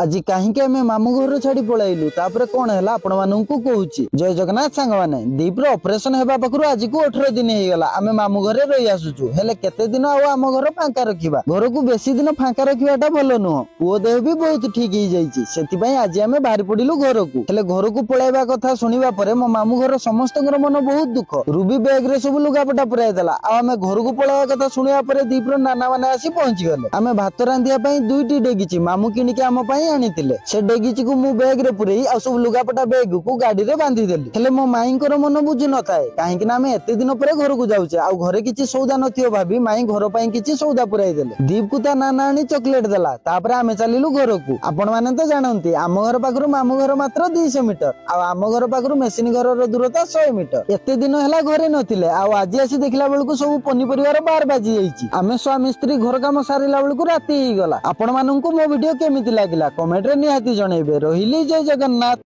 आज कहीं मामू घर छाड़ी पलैलु तापर कौन है आपण मानू कहूँ जय जगन्नाथ सांग मैंने दीप्र ऑपरेशन होगा पाखु आज को 18 दिन होगा आम मामू घरे रही आसुचु हेले केते दिन आम घर फांका रखा घर को बेसी दिन फांका रखाटा भल नुह पुओ देह भी बहुत ठीक हो आज आम बाहरी पड़िलु घर को हेले घर को पलैवा कथा शुणा पर मो मामू घर समस्त मन बहुत दुख रूबी बैग रे सब लुगापटा पुराई देला आम घर को पलैवा कथा शुणा पर दीप्र नाना मैंने आसी पहुंची गले आम भात रांधिया दुईटी डेगिची मामू किणिकी आम आनीतिले से डेगिची को मु बैग रे पुरई आ सब लुगापटा बैग को गाड़ी रे बांधी देली हेले मो माईंकर मन बुझु न थाए काहेकि ना आमे एते दिन परे घर को जाउचे आ घरे किछि सौदा नथियो भाबी माई घर पई किछि सौदा पुराई देले दीप को ता नाना आनी चॉकलेट देला तापर आमे चलिलु घर को आपण माने तो जानंती आम घर पाखरु मामू घर मात्र 200 मीटर आ आम घर पाखरु मेसिन घर रो दूरता 100 मीटर एते दिन हला घरे नथिले आ आज आसी देखला बेलको सब पनिपरिवार 12 बाजी जाईची आमे स्वामी स्त्री घर काम सारिला बेलको राती ही गला आपण माननकु मो वीडियो केमिति लागिला कमेंट रे निहाती जणैबे रहिली जय जगन्नाथ।